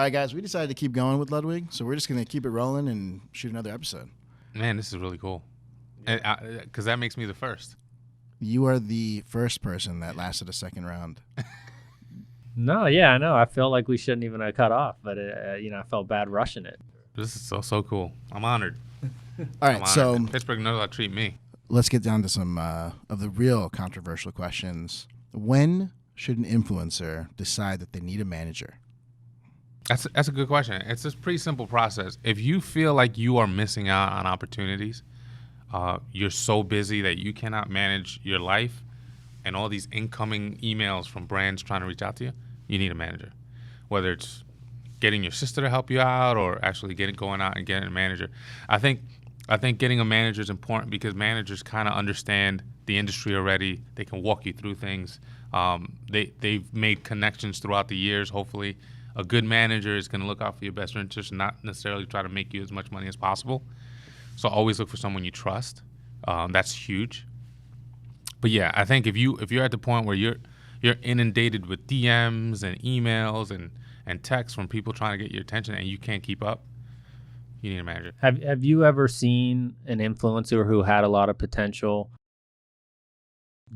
All right, guys, we decided to keep going with Ludwig, so we're just going to keep it rolling and shoot another episode. Man, this is really cool. Because that makes me the first. You are the first person that lasted a second round. No, yeah, I know. I felt like we shouldn't even have cut off, but I felt bad rushing it. This is so cool. I'm honored. All right, so Pittsburgh knows how to treat me. let's get down to some of the real controversial questions. When should an influencer decide that they need a manager? That's a good question. It's a pretty simple process. If you feel like you are missing out on opportunities, you're so busy that you cannot manage your life, and all these incoming emails from brands trying to reach out to you, you need a manager. Whether it's getting your sister to help you out or actually going out and getting a manager. I think getting a manager is important because managers kind of understand the industry already. They can walk you through things. They've made connections throughout the years. Hopefully, a good manager is going to look out for your best interest and not necessarily try to make you as much money as possible. So always look for someone you trust. That's huge. But yeah, I think if you're at the point where you're inundated with DMs and emails and texts from people trying to get your attention and you can't keep up, you need a manager. Have you ever seen an influencer who had a lot of potential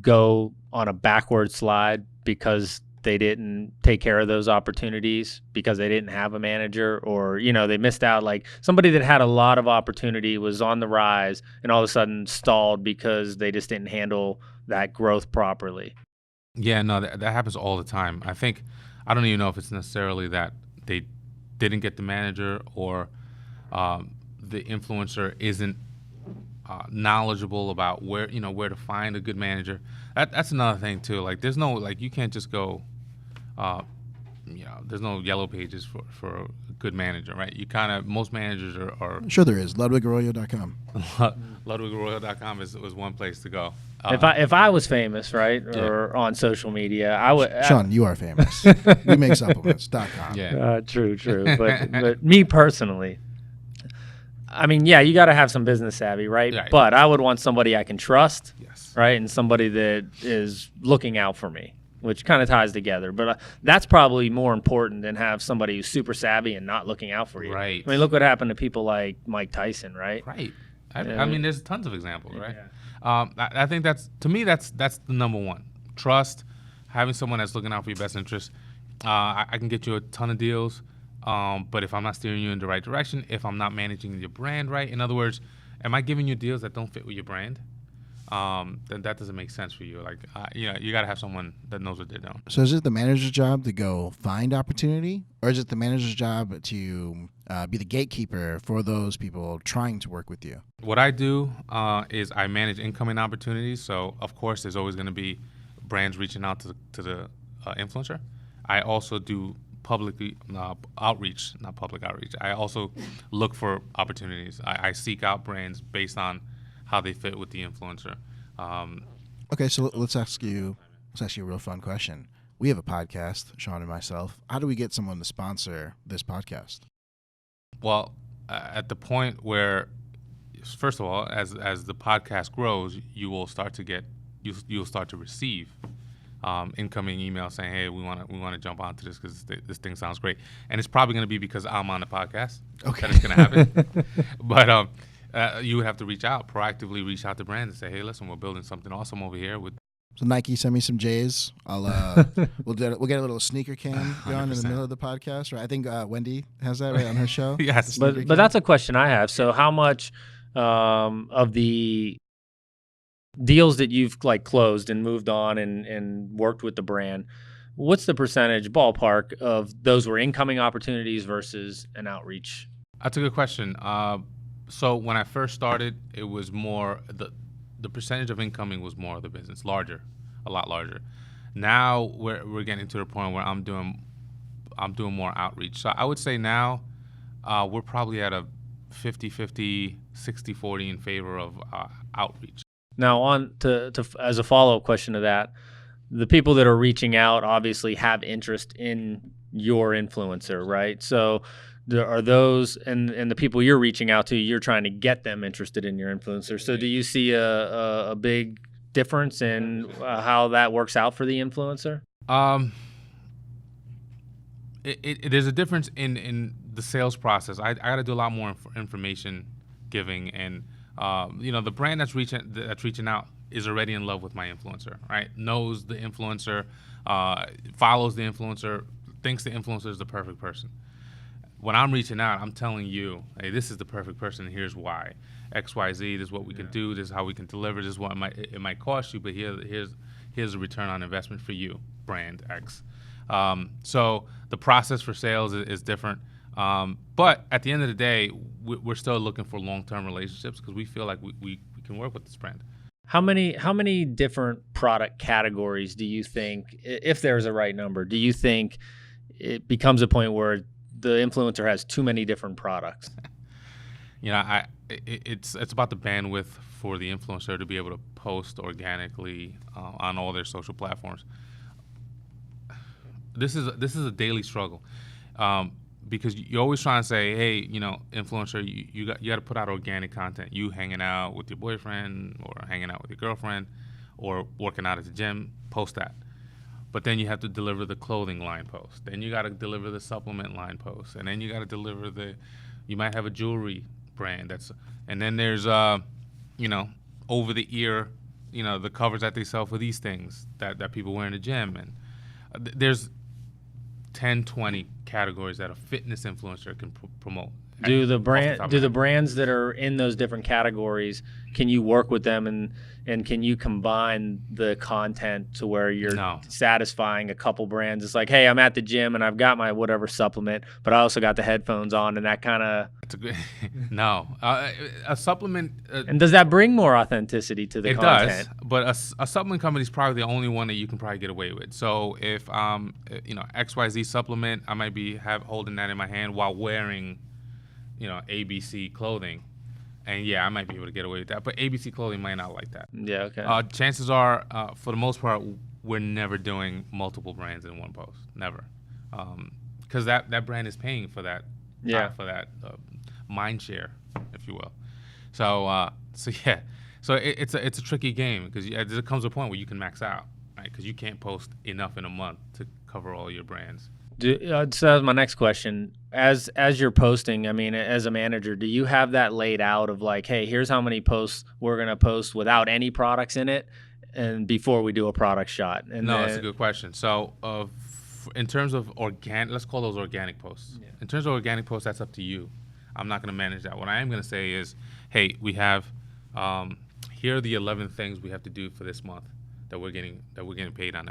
go on a backward slide because they didn't take care of those opportunities, because they didn't have a manager, or they missed out? Like somebody that had a lot of opportunity was on the rise and all of a sudden stalled because they just didn't handle that growth properly. Yeah, no, that happens all the time. I don't even know if it's necessarily that they didn't get the manager or the influencer isn't knowledgeable about where to find a good manager. That's another thing too. Like there's no, like, you can't just go, there's no yellow pages for a good manager, right? Most managers are Sure there is. LudwigAraujo.com. LudwigAraujo.com is one place to go. If I was famous, right, or on social media, I would. Sean, you are famous. We make supplements.com. Yeah. True. But me personally, I mean, yeah, you got to have some business savvy, right? Yeah. But I would want somebody I can trust, Yes. right, and somebody that is looking out for me, which kind of ties together. But that's probably more important than have somebody who's super savvy and not looking out for you. Right. I mean, look what happened to people like Mike Tyson, right? Right. I mean, there's tons of examples, right? Yeah. I think that's the number one. Trust, having someone that's looking out for your best interest. I can get you a ton of deals, but if I'm not steering you in the right direction, if I'm not managing your brand right, in other words, am I giving you deals that don't fit with your brand? Then that doesn't make sense for you. Like, you got to have someone that knows what they're doing. So is it the manager's job to go find opportunity, or is it the manager's job to be the gatekeeper for those people trying to work with you? What I do is I manage incoming opportunities. So, of course, there's always going to be brands reaching out to the influencer. I also do outreach, not public outreach. I also look for opportunities. I seek out brands based on how they fit with the influencer. Okay, so let's ask you a real fun question. We have a podcast, Sean and myself. How do we get someone to sponsor this podcast? Well, at the point where, first of all, as the podcast grows, you will start to receive incoming emails saying, "Hey, we want to jump onto this because this thing sounds great," and it's probably going to be because I'm on the podcast. Okay, that it's going to happen. But you would have to proactively reach out to brands and say, "Hey, listen, we're building something awesome over here with." So Nike, send me some J's. We'll get a little sneaker cam going in the 100%. middle of the podcast, right? I think Wendy has that right on her show. Yes, But that's a question I have. So how much of the deals that you've closed and moved on and worked with the brand, what's the percentage ballpark of those were incoming opportunities versus an outreach? That's a good question. So when I first started, it was more the percentage of incoming was more of the business, a lot larger. Now we're getting to the point where I'm doing more outreach. So I would say now we're probably at a 50-50, 60-40 in favor of outreach. Now, on to as a follow-up question to that, the people that are reaching out obviously have interest in your influencer, right? So there are those, and the people you're reaching out to, you're trying to get them interested in your influencer. So do you see a big difference in how that works out for the influencer? there's a difference in the sales process. I got to do a lot more information giving, and the brand that's reaching out is already in love with my influencer, right? Knows the influencer, follows the influencer, thinks the influencer is the perfect person. When I'm reaching out, I'm telling you, hey, this is the perfect person. Here's why. X, Y, Z. This is what we can do. This is how we can deliver. This is what it might cost you, but here's a return on investment for you, brand X. So the process for sales is different. But at the end of the day, we're still looking for long-term relationships because we feel like we can work with this brand. How many different product categories do you think, if there's a right number, do you think it becomes a point where the influencer has too many different products? It's about the bandwidth for the influencer to be able to post organically on all their social platforms. This is a daily struggle because you're always trying to say, hey, influencer, you got to put out organic content. You hanging out with your boyfriend or hanging out with your girlfriend or working out at the gym, post that. But then you have to deliver the clothing line post. Then you got to deliver the supplement line post, and then you got to deliver you might have a jewelry brand and then there's over the ear, the covers that they sell for these things that people wear in the gym, and there's 10, 20 categories that a fitness influencer can promote. Do the brands that are in those different categories, can you work with them and can you combine the content to where you're satisfying a couple brands? It's like, hey, I'm at the gym and I've got my whatever supplement, but I also got the headphones on, and that kind of. That's a good. No, a supplement. And does that bring more authenticity to the content? It does, but a supplement company is probably the only one that you can probably get away with. So if XYZ supplement, I might be holding that in my hand while wearing ABC clothing, and I might be able to get away with that, but ABC clothing might not like that. Yeah, okay. Chances are, for the most part, we're never doing multiple brands in one post, never, because that brand is paying for that, for that mind share, if you will. So it's a tricky game because there comes a point where you can max out, right? Because you can't post enough in a month to cover all your brands. So that was my next question. As you're posting, I mean, as a manager, do you have that laid out of like, hey, here's how many posts we're going to post without any products in it, and before we do a product shot? And that's a good question. So in terms of organic, let's call those organic posts. Yeah. In terms of organic posts, that's up to you. I'm not going to manage that. What I am going to say is, hey, we have here are the 11 things we have to do for this month that we're getting paid on,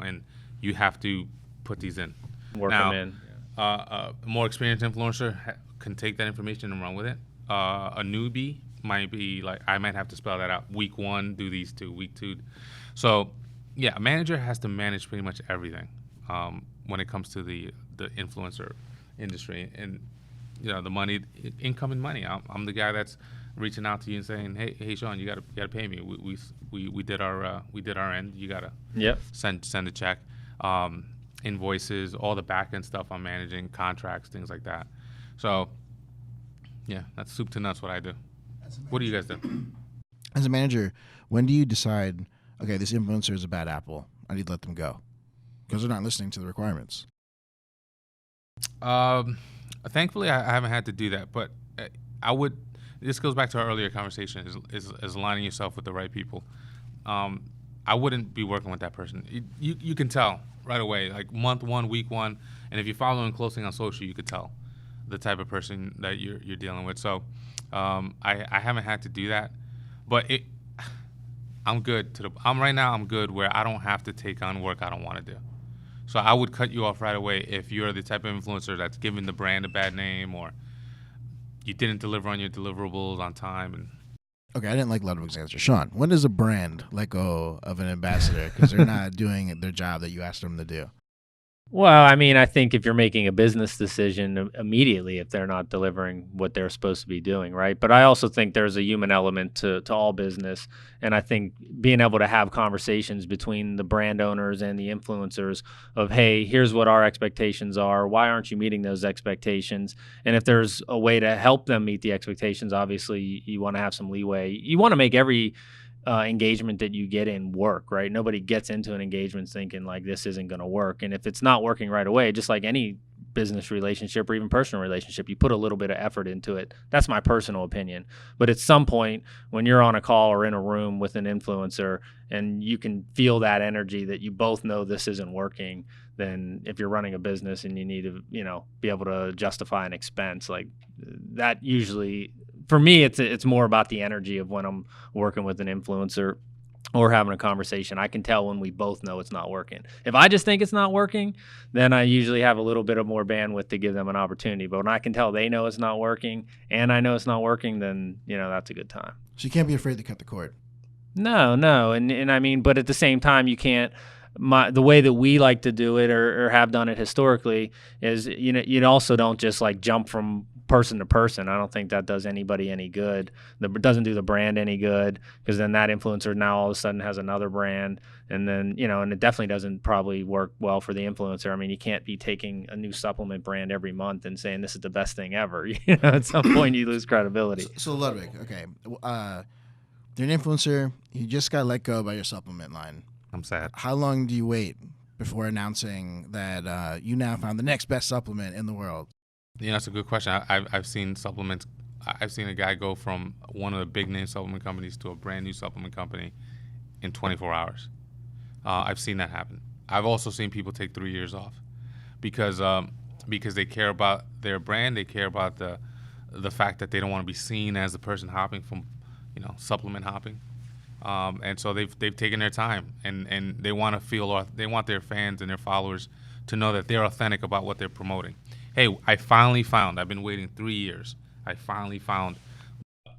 and you have to put these in. Work them in. A more experienced influencer can take that information and run with it. A newbie might be like, I might have to spell that out. Week 1, do these 2. Week 2. So, a manager has to manage pretty much everything when it comes to the influencer industry. And, the money, incoming money. I'm the guy that's reaching out to you and saying, hey, Sean, you gotta pay me. We did our end. You gotta send a check. Invoices, all the back end stuff I'm managing, contracts, things like that. So, that's soup to nuts what I do. What do you guys do? As a manager, when do you decide, okay, this influencer is a bad apple, I need to let them go because they're not listening to the requirements? Thankfully, I haven't had to do that, but I would. This goes back to our earlier conversation: is aligning yourself with the right people. I wouldn't be working with that person. You can tell right away, like month 1, week 1, and if you're following closely on social, you could tell the type of person that you're dealing with. So I haven't had to do that, but I'm good I'm good where I don't have to take on work I don't want to do. So I would cut you off right away if you're the type of influencer that's giving the brand a bad name or you didn't deliver on your deliverables on time. Okay, I didn't like Ludwig's answer. Sean, when does a brand let go of an ambassador because they're not doing their job that you asked them to do? Well, I mean, I think if you're making a business decision immediately, if they're not delivering what they're supposed to be doing, right? But I also think there's a human element to all business. And I think being able to have conversations between the brand owners and the influencers of, hey, here's what our expectations are. Why aren't you meeting those expectations? And if there's a way to help them meet the expectations, obviously you want to have some leeway. You want to make every engagement that you get in work, right? Nobody gets into an engagement thinking like this isn't going to work. And if it's not working right away, just like any business relationship or even personal relationship, you put a little bit of effort into it. That's my personal opinion. But at some point when you're on a call or in a room with an influencer and you can feel that energy that you both know this isn't working, then if you're running a business and you need to, be able to justify an expense, like that usually, for me, it's more about the energy of when I'm working with an influencer or having a conversation. I can tell when we both know it's not working. If I just think it's not working, then I usually have a little bit of more bandwidth to give them an opportunity. But when I can tell they know it's not working and I know it's not working, then, that's a good time. So you can't be afraid to cut the cord. No. And I mean, but at the same time, you can't, the way that we like to do it or have done it historically is, you also don't just like jump from person to person. I don't think that does anybody any good. It doesn't do the brand any good, because then that influencer now all of a sudden has another brand, and then and it definitely doesn't probably work well for the influencer. I mean, you can't be taking a new supplement brand every month and saying this is the best thing ever. At some point you lose credibility. So Ludwig, okay, you're an influencer. You just got let go by your supplement line. I'm sad. How long do you wait before announcing that you now found the next best supplement in the world? That's a good question. I've seen supplements. I've seen a guy go from one of the big name supplement companies to a brand new supplement company in 24 hours. I've seen that happen. I've also seen people take 3 years off because they care about their brand. They care about the fact that they don't want to be seen as the person hopping from, supplement hopping. And so they've taken their time and they want to they want their fans and their followers to know that they're authentic about what they're promoting. Hey, I finally found. I've been waiting 3 years. I finally found.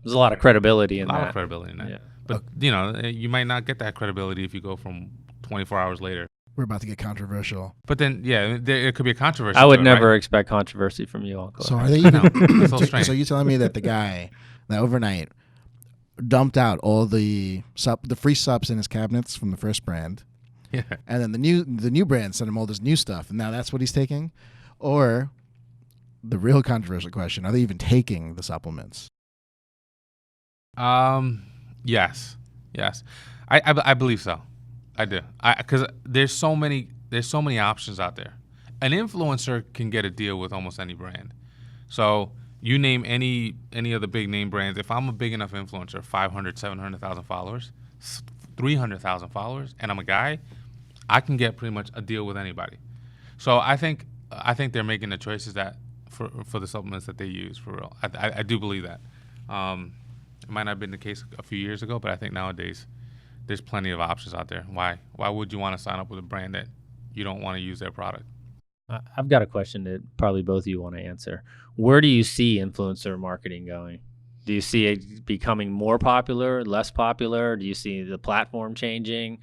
There's a lot of credibility in that. A lot of credibility in that. Yeah. But you might not get that credibility if you go from 24 hours later. We're about to get controversial. But then, it could be a controversy. I would never expect controversy from you, Uncle. So are they even? That's so strange. So you're telling me that the guy that overnight dumped out all the free subs in his cabinets from the first brand, yeah, and then the new brand sent him all this new stuff, and now that's what he's taking, or the real controversial question: are they even taking the supplements? Yes. I believe so. I do. Because there's so many options out there. An influencer can get a deal with almost any brand. So you name any of the big name brands. If I'm a big enough influencer, 500, 700,000 followers, 300,000 followers, and I'm a guy, I can get pretty much a deal with anybody. So I think they're making the choices that for the supplements that they use, for real. I do believe that. It might not have been the case a few years ago, but I think nowadays there's plenty of options out there. Why would you want to sign up with a brand that you don't want to use their product? I've got a question that probably both of you want to answer. Where do you see influencer marketing going? Do you see it becoming more popular, less popular? Do you see the platform changing?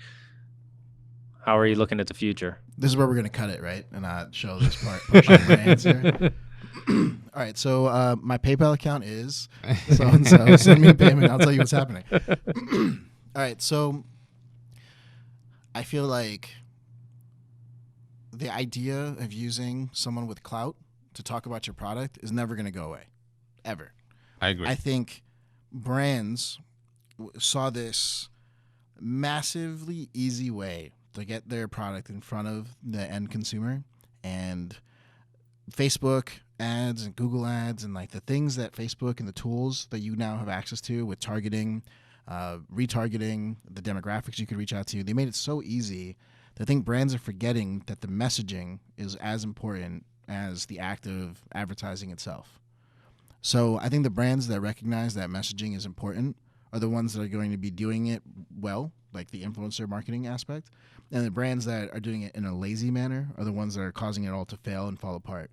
How are you looking at the future? This is where we're going to cut it, right? And not show this portion of my answer. All right, so my PayPal account is so-and-so. Send me a payment. I'll tell you what's happening. All right, so I feel like the idea of using someone with clout to talk about your product is never going to go away, ever. I agree. I think brands saw this massively easy way to get their product in front of the end consumer, and Facebook ads and Google ads and like the things that Facebook and the tools that you now have access to with targeting, retargeting, the demographics you could reach out to, they made it so easy that I think brands are forgetting that the messaging is as important as the act of advertising itself. So I think the brands that recognize that messaging is important are the ones that are going to be doing it well, like the influencer marketing aspect. And the brands that are doing it in a lazy manner are the ones that are causing it all to fail and fall apart.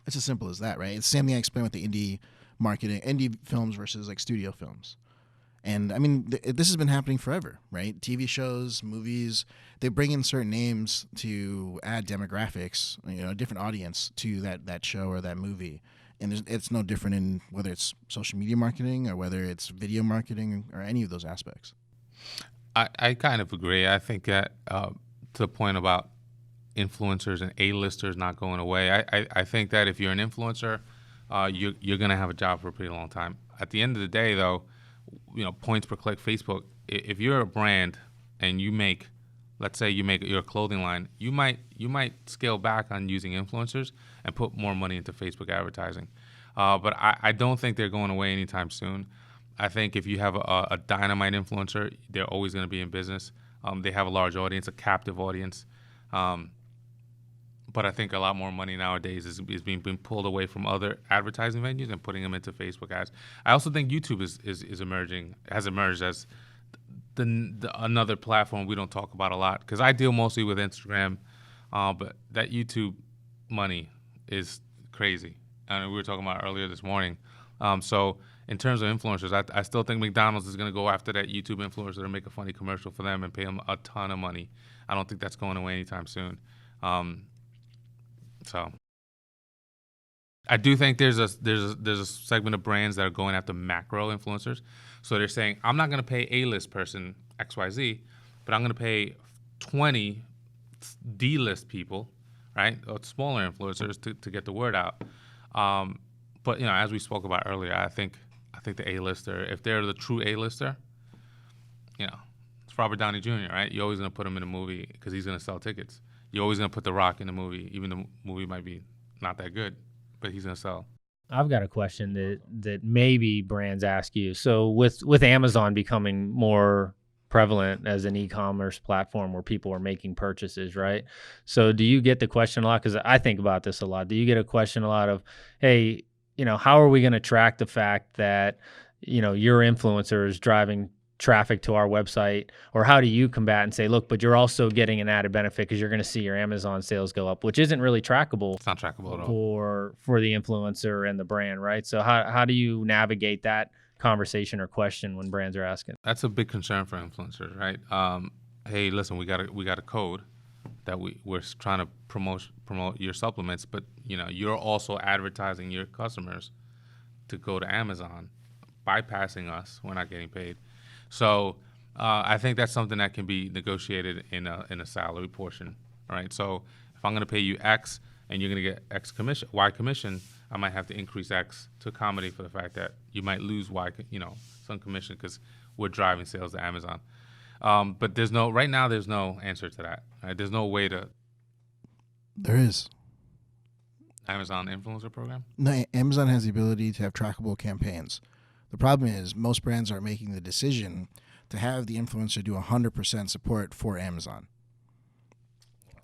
It's as simple as that, right? It's the same thing I explained with the indie marketing, indie films versus like studio films. And I mean, this has been happening forever, right? TV shows, movies, they bring in certain names to add demographics, a different audience to that show or that movie. And it's no different in whether it's social media marketing or whether it's video marketing or any of those aspects. I kind of agree. I think that to the point about influencers and A-listers not going away, I think that if you're an influencer, you're going to have a job for a pretty long time. At the end of the day, though, points per click, Facebook if you're a brand and you make, let's say you make your clothing line, you might scale back on using influencers and put more money into Facebook advertising. But I don't think they're going away anytime soon. I think if you have a dynamite influencer, they're always going to be in business. They have a large audience, a captive audience. But I think a lot more money nowadays is being pulled away from other advertising venues and putting them into Facebook ads. I also think YouTube has emerged as another platform we don't talk about a lot, because I deal mostly with Instagram, but that YouTube money is crazy. And we were talking about earlier this morning. So in terms of influencers, I still think McDonald's is going to go after that YouTube influencer and make a funny commercial for them and pay them a ton of money. I don't think that's going away anytime soon. So I do think there's a segment of brands that are going after macro influencers. So they're saying, I'm not going to pay A-list person XYZ, but I'm going to pay 20 D-list people, right, or smaller influencers to get the word out. But as we spoke about earlier, I think the A-lister, if they're the true A-lister, it's Robert Downey Jr., right? You're always going to put him in a movie because he's going to sell tickets. You're always going to put The Rock in a movie, even the movie might be not that good, but he's going to sell. I've got a question that maybe brands ask you. So with Amazon becoming more prevalent as an e-commerce platform where people are making purchases, right? So do you get the question a lot? Because I think about this a lot. Do you get a question a lot of, hey, how are we going to track the fact that, your influencer is driving traffic to our website? Or how do you combat and say, look, but you're also getting an added benefit because you're going to see your Amazon sales go up, which isn't really trackable. It's not trackable at all for the influencer and the brand, right? So how do you navigate that conversation or question when brands are asking? That's a big concern for influencers, right? Hey, listen, we got a code that we're trying to promote your supplements, but you're also advertising your customers to go to Amazon, bypassing us. We're not getting paid. So I think that's something that can be negotiated in a salary portion. All right. So if I'm going to pay you X and you're going to get X commission, Y commission, I might have to increase X to accommodate for the fact that you might lose Y, some commission because we're driving sales to Amazon. But right now there's no answer to that. Right? There's no way to. There is. Amazon influencer program? No, Amazon has the ability to have trackable campaigns. The problem is most brands are making the decision to have the influencer do 100% support for Amazon.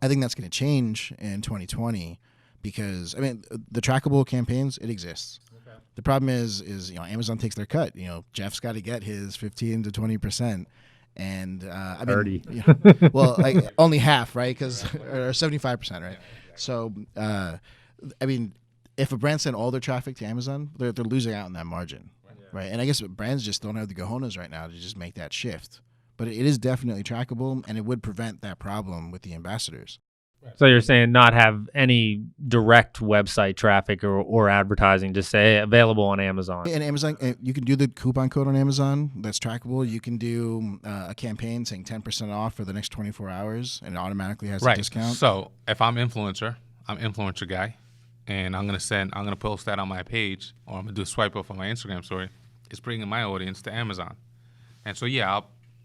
I think that's going to change in 2020 because, the trackable campaigns, it exists. Okay. The problem is Amazon takes their cut. Jeff's got to get his 15 to 20%. And 30. Only half, right? Because or 75%, right? So, if a brand sent all their traffic to Amazon, they're losing out on that margin, right? And I guess brands just don't have the cojones right now to just make that shift. But it is definitely trackable, and it would prevent that problem with the ambassadors. So you're saying not have any direct website traffic or advertising, just say available on Amazon. And Amazon, you can do the coupon code on Amazon. That's trackable. You can do a campaign saying 10% off for the next 24 hours, and it automatically has a discount. So if I'm influencer guy, and I'm gonna post that on my page, or I'm gonna do a swipe up on my Instagram story. It's bringing my audience to Amazon, and so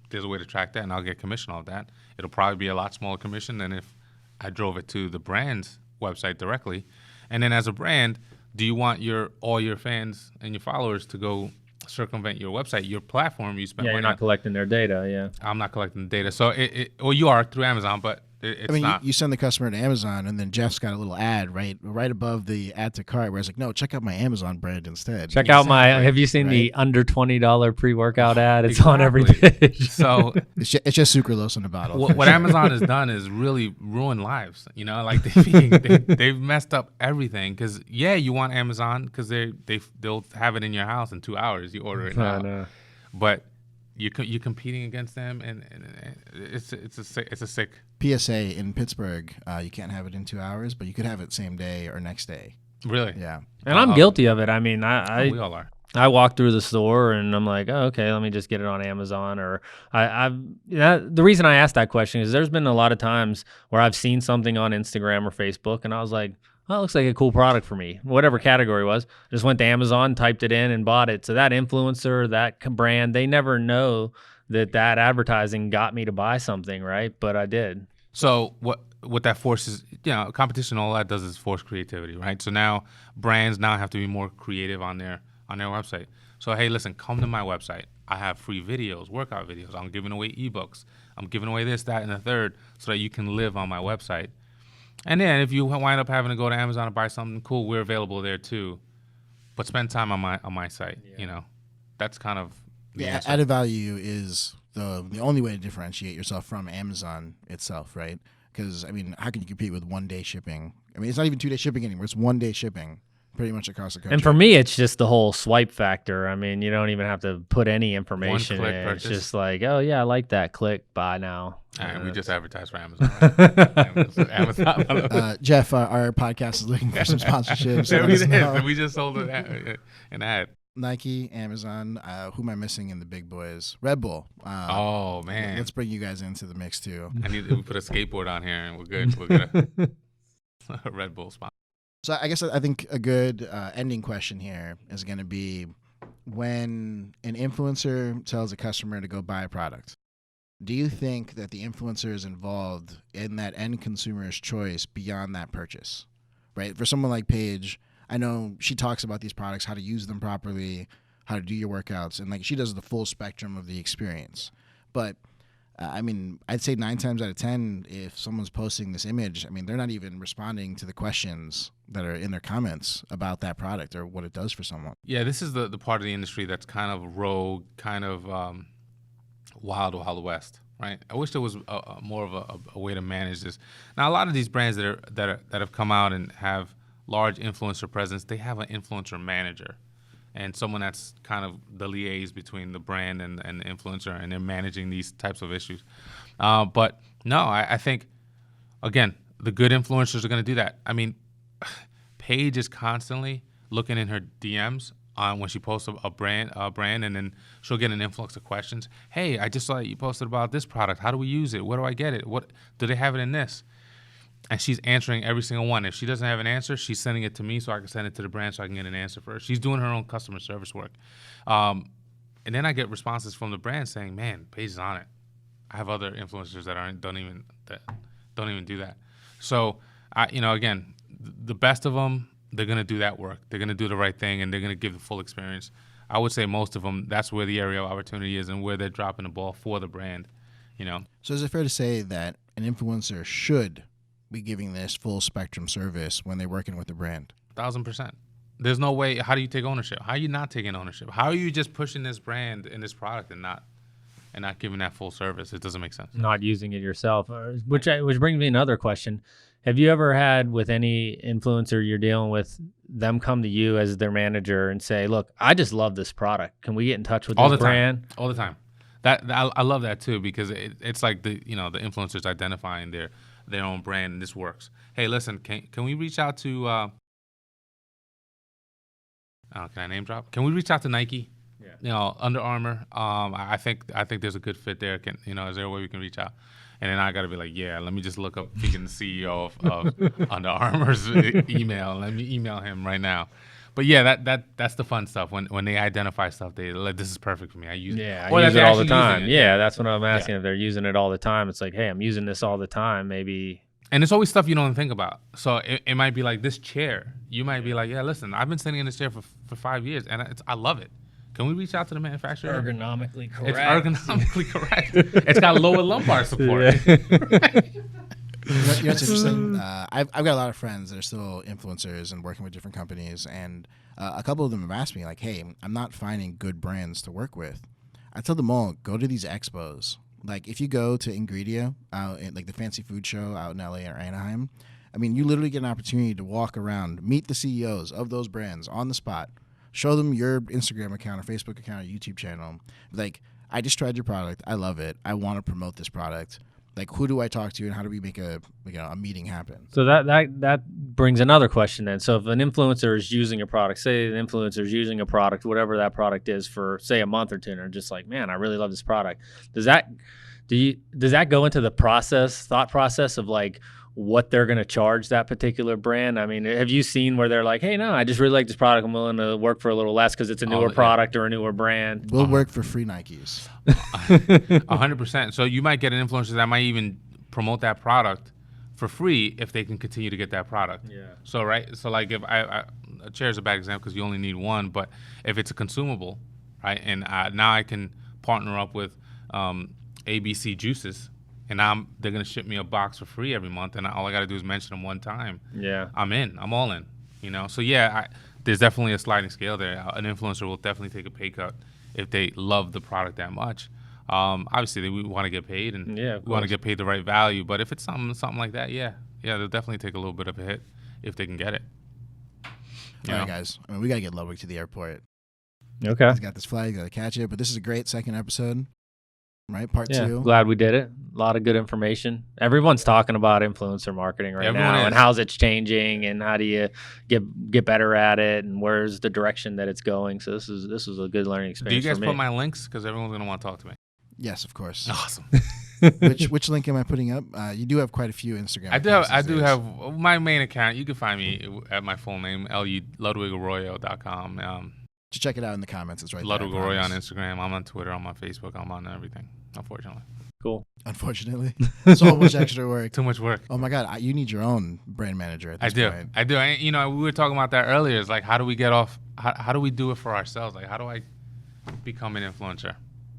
there's a way to track that, and I'll get commission off that. It'll probably be a lot smaller commission than if I drove it to the brand's website directly. And then as a brand, do you want all your fans and your followers to go circumvent your website, your platform you spend money on? You're not collecting their data, yeah. I'm not collecting the data. So you are through Amazon, but it's not. You send the customer to Amazon, and then Jeff's got a little ad right above the add to cart where it's like, no, check out my Amazon brand instead. Check out have you seen the under $20 pre-workourt ad? It's on every page. So it's just sucralose in a bottle. What Amazon has done is really ruin lives. They've messed up everything. Because you want Amazon because they'll have it in your house in 2 hours. You order it now, no. But you're competing against them, and it's a sick PSA in Pittsburgh. You can't have it in 2 hours, but you could have it same day or next day. Really? Yeah. And I'm guilty of it. We all are. I walk through the store and I'm like, oh, okay, let me just get it on Amazon. Or the reason I asked that question is there's been a lot of times where I've seen something on Instagram or Facebook and I was like, oh, it looks like a cool product for me, whatever category it was. Just went to Amazon, typed it in and bought it. So that influencer, that brand, they never know that advertising got me to buy something, right? But I did. So what that forces, competition, all that does is force creativity, right? So now brands now have to be more creative on their website. So hey, listen, come to my website. I have free videos, workout videos. I'm giving away ebooks. I'm giving away this, that, and the third, so that you can live on my website. And then if you wind up having to go to Amazon and buy something cool, we're available there too. But spend time on my site. That's kind of the answer. Added value is the only way to differentiate yourself from Amazon itself, right? Because, I mean, how can you compete with 1 day shipping? I mean, it's not even 2 day shipping anymore. It's 1 day shipping pretty much across the country. And for me, it's just the whole swipe factor. I mean, you don't even have to put any information in. Purchase. It's just like, oh, yeah, I like that. Click, buy now. All right, we just advertised for Amazon. Right? Amazon. Jeff, our podcast is looking for some sponsorships. We just sold an ad. Nike, Amazon, who am I missing in the big boys? Red Bull. Oh, man. Let's bring you guys into the mix, too. We put a skateboard on here, and we're good. We're good. Red Bull sponsor. So I guess I think a good ending question here is going to be, when an influencer tells a customer to go buy a product, do you think that the influencer is involved in that end consumer's choice beyond that purchase? Right? For someone like Paige, I know she talks about these products, how to use them properly, how to do your workouts, and like she does the full spectrum of the experience. But I mean, I'd say 9 times out of 10, if someone's posting this image, I mean, they're not even responding to the questions that are in their comments about that product or what it does for someone. Yeah, this is the part of the industry that's kind of rogue, kind of wild west, right? I wish there was more of a way to manage this. Now, a lot of these brands that have come out and have large influencer presence, they have an influencer manager and someone that's kind of the liaise between the brand and the influencer, and they're managing these types of issues. But no, I think, again, the good influencers are going to do that. I mean, Paige is constantly looking in her DMs when she posts a brand, and then she'll get an influx of questions. Hey, I just saw that you posted about this product. How do we use it? Where do I get it? What do they have it in this? And she's answering every single one. If she doesn't have an answer, she's sending it to me so I can send it to the brand so I can get an answer for her. She's doing her own customer service work. And then I get responses from the brand saying, man, Paige is on it. I have other influencers that don't even do that. So, again, the best of them, they're going to do that work. They're going to do the right thing, and they're going to give the full experience. I would say most of them, that's where the area of opportunity is and where they're dropping the ball for the brand, So is it fair to say that an influencer should be giving this full spectrum service when they're working with the brand? 1,000%. There's no way. How do you take ownership? How are you not taking ownership? How are you just pushing this brand and this product and not giving that full service? It doesn't make sense. Not using it yourself, which brings me another question. Have you ever had with any influencer you're dealing with, them come to you as their manager and say, look, I just love this product. Can we get in touch with this brand? All the time. That I love that too, because it's like the influencers identifying their own brand, and this works. Hey, listen, can we reach out to can I name drop? Can we reach out to Nike? Yeah. Under Armour. I think there's a good fit there. Is there a way we can reach out? And then I got to be like, yeah, let me just look up the CEO of Under Armour's email. Let me email him right now. But yeah, that's the fun stuff. When they identify stuff, they like, this is perfect for me. I use it all the time. Yeah, that's what I'm asking. If they're using it all the time, it's like, hey, I'm using this all the time. Maybe. And it's always stuff you don't think about. So it might be like this chair. You might be like, yeah, listen, I've been sitting in this chair for 5 years, and I love it. Can we reach out to the manufacturer? Ergonomically correct. It's ergonomically correct. It's got lower lumbar support. Yeah. It's interesting. I've got a lot of friends that are still influencers and working with different companies, and a couple of them have asked me, like, hey, I'm not finding good brands to work with. I tell them all, go to these expos. Like, if you go to Ingredia, out at, like, the fancy food show out in LA or Anaheim, I mean, you literally get an opportunity to walk around, meet the CEOs of those brands on the spot, show them your Instagram account or Facebook account or YouTube channel. Like, I just tried your product. I love it. I want to promote this product. Like, who do I talk to, and how do we make a meeting happen? So that brings another question then. So if an influencer is using a product, say an influencer is using a product, whatever that product is, for say a month or two, and they're just like, man, I really love this product. Does that go into the thought process of like, what they're going to charge that particular brand? I mean, have you seen where they're like, hey, no, I just really like this product. I'm willing to work for a little less because it's a newer product or a newer brand. We'll work for free Nikes. 100%. So you might get an influencer that might even promote that product for free if they can continue to get that product. Yeah. So, right. So like if a chair is a bad example because you only need one, but if it's a consumable, right, and now I can partner up with ABC Juices, and they're gonna ship me a box for free every month, and all I gotta do is mention them one time. Yeah. I'm in. I'm all in. So yeah, there's definitely a sliding scale there. An influencer will definitely take a pay cut if they love the product that much. Obviously, we want to get paid, and we want to get paid the right value. But if it's something like that, yeah, they'll definitely take a little bit of a hit if they can get it. All right, guys. I mean, we gotta get Ludwig to the airport. Okay. He's got this flag. Gotta catch it. But this is a great second episode. Right, part 2. Glad we did it. A lot of good information. Everyone's talking about influencer marketing right Everyone now is. and how's it's changing and how do you get better at it and where's the direction that it's going. So this is a good learning experience. Do you guys for me. put my links? Because everyone's gonna want to talk to me. Yes, of course. Awesome. Which link am I putting up? You do have quite a few Instagram. I accounts do these days. have my main account. You can find me at my full name, LudwigAraujo.com. Just check it out in the comments. It's right Ludwig there. I Araujo on promise. Instagram. I'm on Twitter. I'm on Facebook. I'm on everything. Unfortunately, Cool. Unfortunately, so much extra work. too much work. Oh my God, you need your own brand manager at this point. I do. We were talking about that earlier. It's like, how do we get off? How do we do it for ourselves? Like, how do I become an influencer?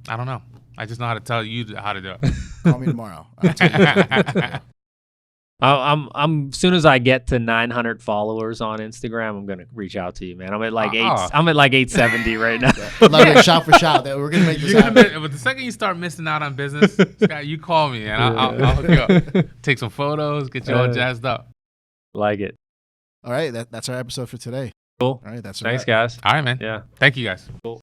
I don't know. I just know how to tell you how to do it. Call me tomorrow. I'll tell you what to do. I'm as soon as I get to 900 followers on Instagram, I'm gonna reach out to you, man. I'm at like 870 right now. Ludwig, shout for shout. We're gonna make this happen. But the second you start missing out on business, Scott, you call me and I'll hook you up. Take some photos, get you all jazzed up. Like it. All right, that's our episode for today. Cool. All right, that's Thanks, it. guys. All right, man. Yeah. Thank you, guys. Cool.